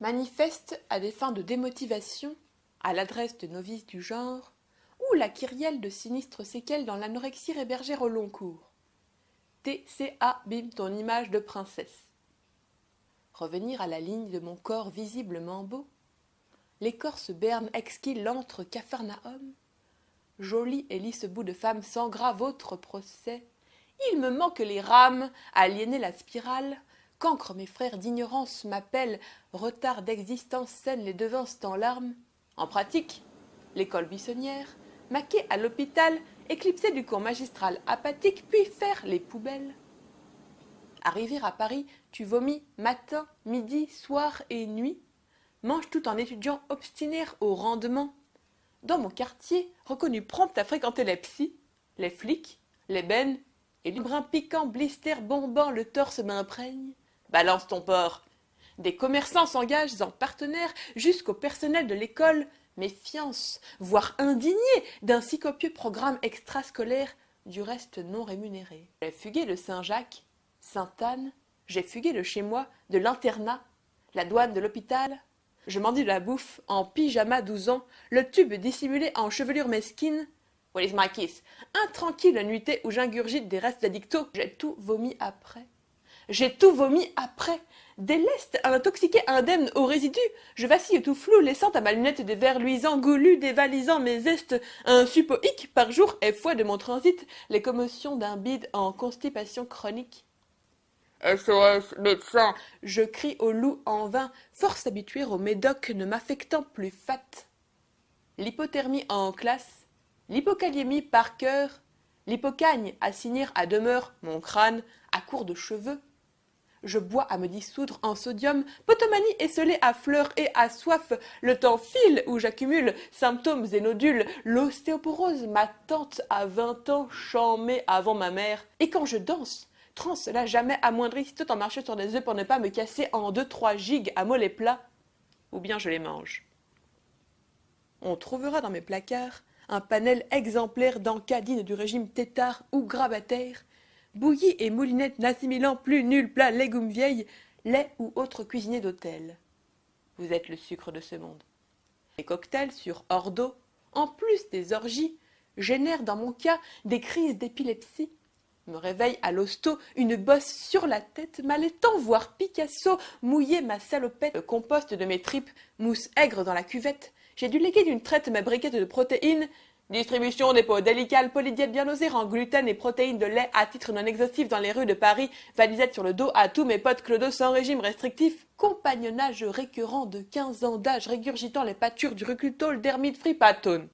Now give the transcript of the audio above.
Manifeste à des fins de démotivation, à l'adresse de novices du genre, ou la kyrielle de sinistres séquelles dans l'anorexie hébergère au long cours. TCA bim ton image de princesse. Revenir à la ligne de mon corps visiblement beau. L'écorce berne exquis l'antre Capharnaüm. Joli et lisse bout de femme sans gras votre procès. Il me manque les rames, aliéner la spirale. Qu'ancre mes frères d'ignorance m'appellent, retard d'existence saine les devancent en larmes. En pratique, l'école buissonnière, maquée à l'hôpital, éclipsée du cours magistral apathique, puis faire les poubelles. Arriver à Paris, tu vomis matin, midi, soir et nuit. Mange tout en étudiant obstinaire au rendement. Dans mon quartier, reconnu prompt à fréquenter les psys, les flics, les bennes, et du brin piquant, blister, bombant, le torse m'imprègne. Balance ton porc. Des commerçants s'engagent en partenaire jusqu'au personnel de l'école. Méfiance, voire indignés d'un si copieux programme extrascolaire, du reste non rémunéré. J'ai fugué de Saint-Jacques, Sainte-Anne, j'ai fugué de chez moi, de l'internat, la douane de l'hôpital. Je mendie de la bouffe, en pyjama 12 ans, le tube dissimulé en chevelure mesquine. What is my kiss? Intranquille nuitée où j'ingurgite des restes d'addicto. J'ai tout vomi après. J'ai tout vomi après. Des lestes intoxiqués indemnes aux résidus. Je vacille tout flou, laissant à ma lunette des verres luisants goulus, dévalisant mes zestes. Un suppoïque par jour est foi de mon transit, les commotions d'un bide en constipation chronique. SOS, médecin! Je crie au loup en vain, force habituée au médoc ne m'affectant plus fat. L'hypothermie en classe, l'hypokaliémie par cœur, l'hypocagne à signer à demeure mon crâne à court de cheveux. Je bois à me dissoudre en sodium, potomanie esselée à fleurs et à soif, le temps file où j'accumule symptômes et nodules, l'ostéoporose m'attente à 20 ans, chamée avant ma mère. Et quand je danse, transe là jamais amoindrie, tout en marchant sur des œufs pour ne pas me casser en 2-3 gigs à mollets plats, ou bien je les mange. On trouvera dans mes placards un panel exemplaire d'encadines du régime tétard ou grabataire, bouillies et moulinettes n'assimilant plus nul plat légumes vieilles, lait ou autre cuisinier d'hôtel. Vous êtes le sucre de ce monde. Les cocktails sur hors d'eau, en plus des orgies, génèrent dans mon cas des crises d'épilepsie. Me réveille à l'hosto, une bosse sur la tête, m'allaitant, voire Picasso, mouiller ma salopette, le compost de mes tripes, mousse aigre dans la cuvette. J'ai dû léguer d'une traite ma briquette de protéines. Distribution des pots délicales, polydiète bien osée, en gluten et protéines de lait à titre non exhaustif dans les rues de Paris, valisette sur le dos à tous mes potes clodos sans régime restrictif, compagnonnage récurrent de 15 ans d'âge régurgitant les pâtures du reclutol d'Hermite Fripatone.